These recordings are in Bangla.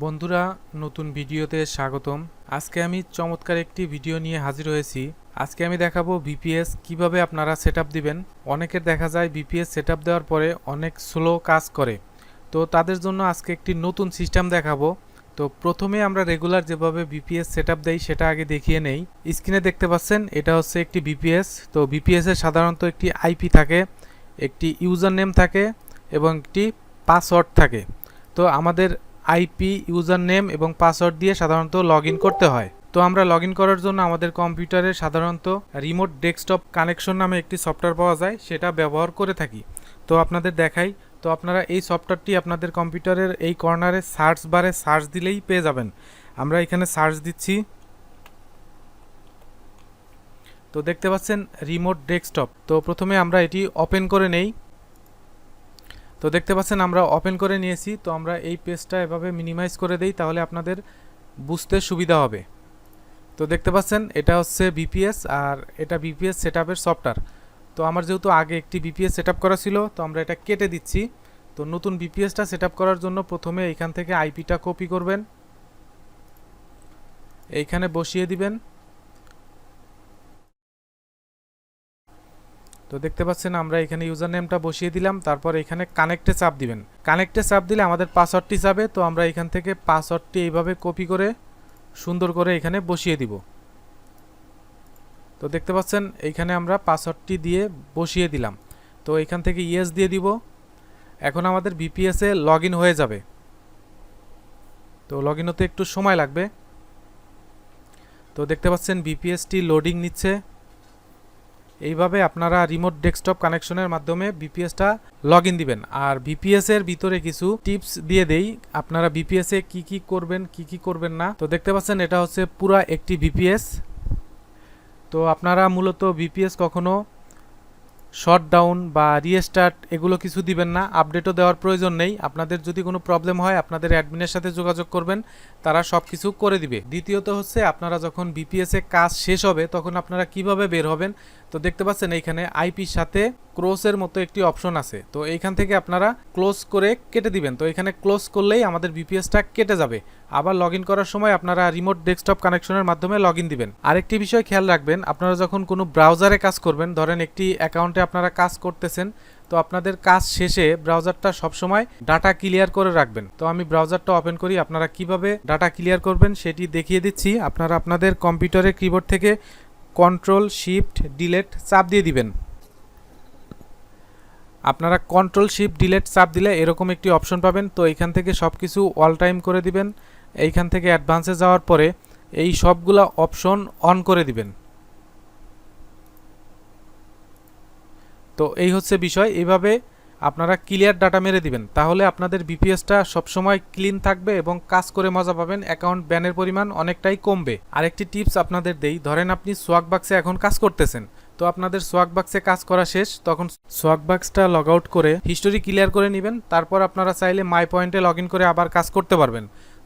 বন্ধুরা, নতুন ভিডিওতে স্বাগতম। আজকে আমি চমৎকার একটি ভিডিও নিয়ে হাজির হয়েছি। আজকে আমি দেখাবো ভিপিএস কিভাবে আপনারা সেটআপ দিবেন। অনেকের দেখা যায় ভিপিএস সেটআপ দেওয়ার পরে অনেক স্লো কাজ করে, তো তাদের জন্য আজকে একটি নতুন সিস্টেম দেখাবো। তো প্রথমে আমরা রেগুলার যেভাবে ভিপিএস সেটআপ দেই সেটা আগে দেখিয়ে নেই। স্ক্রিনে দেখতে পাচ্ছেন এটা হচ্ছে একটি ভিপিএস। তো ভিপিএস এর সাধারণত একটি আইপি থাকে, একটি ইউজার নেম থাকে এবং একটি পাসওয়ার্ড থাকে। তো আমাদের আইপি, ইউজার নেম এবং পাসওয়ার্ড দিয়ে সাধারণত লগ ইন করতে হয়। তো আমরা লগ ইন করার জন্য আমাদের কম্পিউটারে সাধারণত রিমোট ডেস্কটপ কানেকশন নামে একটি সফটওয়্যার পাওয়া যায়, সেটা ব্যবহার করে থাকি। তো আপনাদের দেখাই। তো আপনারা এই সফটওয়্যারটি আপনাদের কম্পিউটারের এই কর্নারে সার্চ বারে সার্চ দিলেই পেয়ে যাবেন। আমরা এখানে সার্চ দিচ্ছি, তো দেখতে পাচ্ছেন রিমোট ডেস্কটপ। তো প্রথমে আমরা এটি ওপেন করে নেই। তো দেখতে পাচ্ছেন আমরা ওপেন করে নিয়েছি। তো আমরা এই পেজটা এভাবে মিনিমাইজ করে দেই, তাহলে আপনাদের বুঝতে সুবিধা হবে। তো দেখতে পাচ্ছেন এটা হচ্ছে ভিপিএস, আর এটা ভিপিএস সেটআপের সফটওয়্যার। তো আমার যেহেতু আগে একটি ভিপিএস সেটআপ করা ছিল, তো আমরা এটা কেটে দিচ্ছি। তো নতুন ভিপিএসটা সেটআপ করার জন্য প্রথমে এইখান থেকে আইপিটা কপি করবেন, এইখানে বসিয়ে দিবেন। তো দেখতে পাচ্ছেন আমরা এখানে ইউজার নেমটা বসিয়ে দিলাম, তারপর এখানে কানেক্টে চাপ দিবেন। কানেক্টে চাপ দিলে আমাদের পাসওয়ার্ডটি যাবে। তো আমরা এখান থেকে পাসওয়ার্ডটি এইভাবে কপি করে সুন্দর করে এখানে বসিয়ে দিব। তো দেখতে পাচ্ছেন এইখানে আমরা পাসওয়ার্ডটি দিয়ে বসিয়ে দিলাম। তো এখান থেকে ইয়েস দিয়ে দিব। এখন আমাদের ভিপিএস এ লগ ইন হয়ে যাবে। তো লগ ইন হতে একটু সময় লাগবে। তো দেখতে পাচ্ছেন ভিপিএসটি লোডিং নিচ্ছে। এইভাবে আপনারা রিমোট ডেস্কটপ কানেকশনের মাধ্যমে ভিপিএসটা লগ ইন দিবেন। আর ভিপিএস এর ভিতরে কিছু টিপস দিয়ে দেই, আপনারা ভিপিএস এ কি কি করবেন কি কি করবেন না। তো দেখতে পাচ্ছেন এটা হচ্ছে পুরা একটি ভিপিএস। তো আপনারা মূলত ভিপিএস কখনো শটডাউন বা রিস্টার্ট এগুলো কিছু দিবেন না, আপডেটও দেওয়ার প্রয়োজন নেই। আপনাদের যদি কোনো প্রবলেম হয় আপনাদের অ্যাডমিনের সাথে যোগাযোগ করবেন, তারা সব কিছু করে দিবে। দ্বিতীয়ত হচ্ছে আপনারা যখন ভিপিএস এ কাজ শেষ হবে তখন আপনারা কিভাবে বের হবেন। তো দেখতে পাচ্ছেন এইখানে আইপির সাথে ক্লোজের মতো একটি অপশন আছে। তো এইখান থেকে আপনারা ক্লোজ করে কেটে দিবেন। তো এখানে ক্লোজ করলেই আমাদের ভিপিএসটা কেটে যাবে। আবার লগ ইন করার সময় আপনারা রিমোট ডেস্কটপ কানেকশনের মাধ্যমে লগ ইন দিবেন। আরেকটি বিষয় খেয়াল রাখবেন, আপনারা যখন কোনো ব্রাউজারে কাজ করবেন, ধরেন একটি অ্যাকাউন্টে আপনারা কাজ করতেছেন, তো আপনাদের কাজ শেষে ব্রাউজারটা সবসময় ডাটা ক্লিয়ার করে রাখবেন। তো আমি ব্রাউজারটা ওপেন করি, আপনারা কিভাবে ডাটা ক্লিয়ার করবেন সেটি দেখিয়ে দিচ্ছি। আপনারা আপনাদের কম্পিউটারের কিবোর্ড থেকে কন্ট্রোল শিফট ডিলেট চাপ দিয়ে দিবেন। আপনারা কন্ট্রোল শিফট ডিলেট চাপ দিলে এরকম একটি অপশন পাবেন। তো এইখান থেকে সব কিছু অল টাইম করে দিবেন। এইখান থেকে অ্যাডভান্সে যাওয়ার পরে এই সবগুলা অপশন অন করে দিবেন। তো এই হচ্ছে বিষয়। এইভাবে আপনারা ক্লিয়ার ডাটা মেরে দিবেন, তাহলে আপনাদের ভিপিএসটা সবসময় ক্লিন থাকবে এবং কাজ করে মজা পাবেন। অ্যাকাউন্ট ব্যানের পরিমাণ অনেকটাই কমবে। আরেকটি টিপস আপনাদের দেই, ধরেন আপনি সোয়াগ বাক্সে এখন কাজ করতেছেন, তো আপনাদের সোয়াগ বাক্সে কাজ করা শেষ, তখন সোয়াগ বাক্সটা লগ আউট করে হিস্টোরি ক্লিয়ার করে নেবেন। তারপর আপনারা চাইলে মাই পয়েন্টে লগ ইন করে আবার কাজ করতে পারবেন।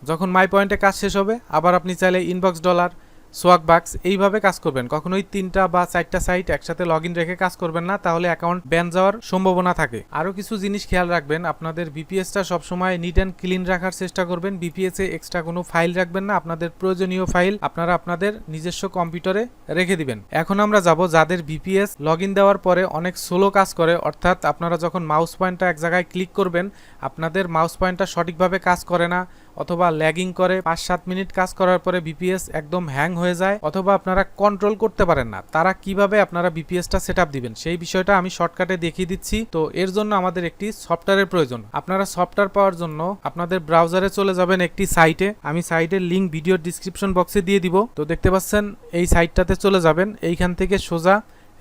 যখন মাই পয়েন্টে কাজ শেষ হবে আবার আপনি চাইলে ইনবক্স ডলার, সোয়াগ বাক্স এইভাবে কাজ করবেন। কখনোই 3টা বা 4টা সাইট একসাথে লগ ইন রেখে কাজ করবেন না, তাহলে অ্যাকাউন্ট ব্যান যাওয়ার সম্ভাবনা থাকে। আরও কিছু জিনিস খেয়াল রাখবেন, আপনাদের ভিপিএসটা সবসময় নিট অ্যান্ড ক্লিন রাখার চেষ্টা করবেন। ভিপিএস এ এক্সট্রা কোনো ফাইল রাখবেন না, আপনাদের প্রয়োজনীয় ফাইল আপনারা আপনাদের নিজস্ব কম্পিউটারে রেখে দিবেন। এখন আমরা যাব যাদের ভিপিএস লগ ইন দেওয়ার পরে অনেক স্লো কাজ করে, অর্থাৎ আপনারা যখন মাউস পয়েন্টটা এক জায়গায় ক্লিক করবেন আপনাদের মাউস পয়েন্টটা সঠিকভাবে কাজ করে না, অথবা ল্যাগিং করে 5-7 মিনিট কাজ করার পরে ভিপিএস একদম হ্যাং হয়ে যায়, অথবা আপনারা কন্ট্রোল করতে পারেন না। তারা কিভাবে আপনারা ভিপিএসটা সেটআপ দিবেন সেই বিষয়টা আমি শর্টকাটে দেখিয়ে দিচ্ছি। তো এর জন্য আমাদের একটি সফটওয়্যারের প্রয়োজন। আপনারা সফটওয়্যার পাওয়ার জন্য আপনাদের ব্রাউজারে চলে যাবেন একটি সাইটে, আমি সাইটের লিংক ভিডিও ডিসক্রিপশন বক্সে দিয়ে দিব। তো দেখতে পাচ্ছেন এই সাইটটাতে চলে যাবেন, এইখান থেকে সোজা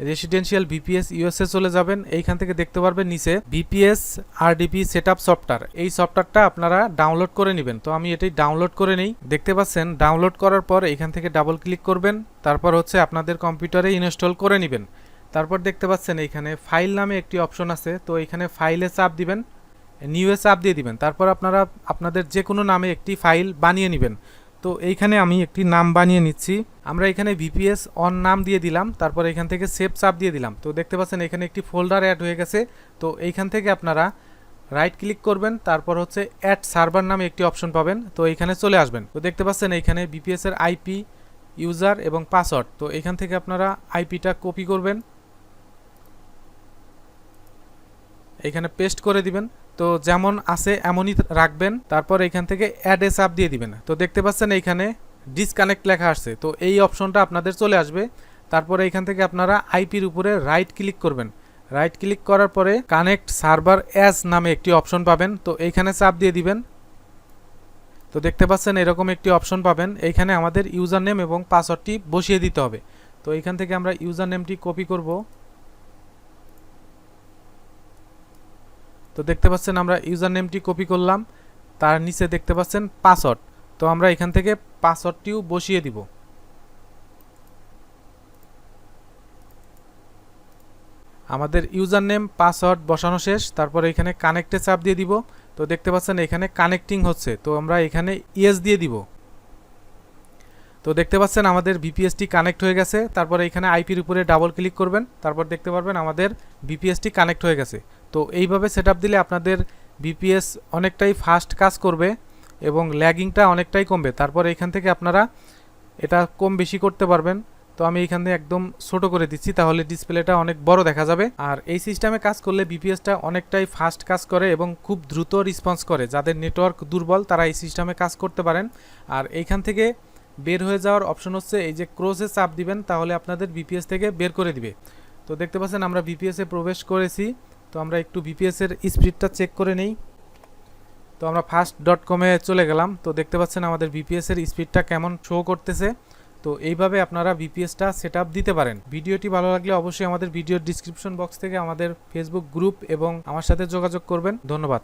রেসিডেন্সিয়াল ভিপিএস ইউএসএ চলে যাবেন। এইখান থেকে দেখতে পারবেন নিচে ভিপিএস আরডিপি সেটআপ সফটওয়্যার, এই সফটওয়্যারটা আপনারা ডাউনলোড করে নেবেন। তো আমি এটাই ডাউনলোড করে নেই। দেখতে পাচ্ছেন ডাউনলোড করার পর এইখান থেকে ডাবল ক্লিক করবেন, তারপর হচ্ছে আপনাদের কম্পিউটারে ইনস্টল করে নেবেন। তারপর দেখতে পাচ্ছেন এইখানে ফাইল নামে একটি অপশন আছে, তো এইখানে ফাইলে চাপ দিবেন, নিউয়ে চাপ দিয়ে দিবেন। তারপর আপনারা আপনাদের যে কোনো নামে একটি ফাইল বানিয়ে নেবেন। তো এইখানে আমি একটি নাম বানিয়ে নিচ্ছি। আমরা এখানে ভিপিএস অন নাম দিয়ে দিলাম, তারপর এখান থেকে সেভ চাপ দিয়ে দিলাম। তো দেখতে পাচ্ছেন এখানে একটি ফোল্ডার অ্যাড হয়ে গেছে। তো এইখান থেকে আপনারা রাইট ক্লিক করবেন, তারপর হচ্ছে অ্যাড সার্ভার নামে একটি অপশন পাবেন, তো এখানে চলে আসবেন। তো দেখতে পাচ্ছেন এইখানে বিপিএস এর আইপি, ইউজার এবং পাসওয়ার্ড। তো এখান থেকে আপনারা আইপিটা কপি করবেন, এখানে পেস্ট করে দিবেন। তো যেমন আছে এমনই রাখবেন। তারপর এখান থেকে অ্যাড এ চাপ দিয়ে দিবেন। তো দেখতে পাচ্ছেন এইখানে ডিসকানেক্ট লেখা আসছে, তো এই অপশনটা আপনাদের চলে আসবে। তারপরে এখান থেকে আপনারা আইপির উপরে রাইট ক্লিক করবেন। রাইট ক্লিক করার পরে কানেক্ট সার্ভার অ্যাজ নামে একটি অপশন পাবেন, তো এইখানে চাপ দিয়ে দিবেন। তো দেখতে পাচ্ছেন এরকম একটি অপশন পাবেন, এইখানে আমাদের ইউজার নেম এবং পাসওয়ার্ডটি বসিয়ে দিতে হবে। তো এইখান থেকে আমরা ইউজার নেমটি কপি করব। তো দেখতে পাচ্ছেন আমরা ইউজার নেমটি কপি করলাম, তার নিচে দেখতে পাচ্ছেন পাসওয়ার্ড। তো আমরা এখান থেকে পাসওয়ার্ডটিও বসিয়ে দিব। আমাদের ইউজার নেম পাসওয়ার্ড বসানো শেষ, তারপরে এখানে কানেক্টে চাপ দিয়ে দিব। তো দেখতে পাচ্ছেন এখানে কানেক্টিং হচ্ছে, তো আমরা এখানে ইয়েস দিয়ে দিব। তো দেখতে পাচ্ছেন আমাদের ভিপিএসটি কানেক্ট হয়ে গেছে। তারপরে এখানে আইপির উপরে ডাবল ক্লিক করবেন, তারপর দেখতে পারবেন আমাদের ভিপিএসটি কানেক্ট হয়ে গেছে। তো এইভাবে সেটআপ দিলে আপনাদের ভিপিএস অনেকটাই ফাস্ট কাজ করবে এবং ল্যাগিংটা অনেকটাই কমবে। তারপর এখান থেকে আপনারা এটা কম বেশি করতে পারবেন। তো আমি এখানে একদম ছোট করে দিচ্ছি, তাহলে ডিসপ্লেটা অনেক বড় দেখা যাবে। আর এই সিস্টেমে কাজ করলে ভিপিএসটা অনেকটাই ফাস্ট কাজ করে এবং খুব দ্রুত রেসপন্স করে। যাদের নেটওয়ার্ক দুর্বল তারা এই সিস্টেমে কাজ করতে পারেন। আর এইখান থেকে বের হয়ে যাওয়ার অপশন হচ্ছে এই যে ক্রসে চাপ দিবেন, তাহলে আপনাদের ভিপিএস থেকে বের করে দিবে। তো দেখতে পাচ্ছেন আমরা ভিপিএস এ প্রবেশ করেছি। তো আমরা একটু ভিপিএস এর স্পিডটা চেক করে নেই। তো আমরা fast.com-এ চলে গেলাম। তো দেখতে পাচ্ছেন আমাদের ভিপিএস এর স্পিডটা কেমন শো করতেছে। তো এইভাবে আপনারা ভিপিএসটা সেটআপ দিতে পারেন। ভিডিওটি ভালো লাগলে অবশ্যই আমাদের ভিডিওর ডিসক্রিপশন বক্স থেকে আমাদের ফেসবুক গ্রুপ এবং আমার সাথে যোগাযোগ করবেন। ধন্যবাদ।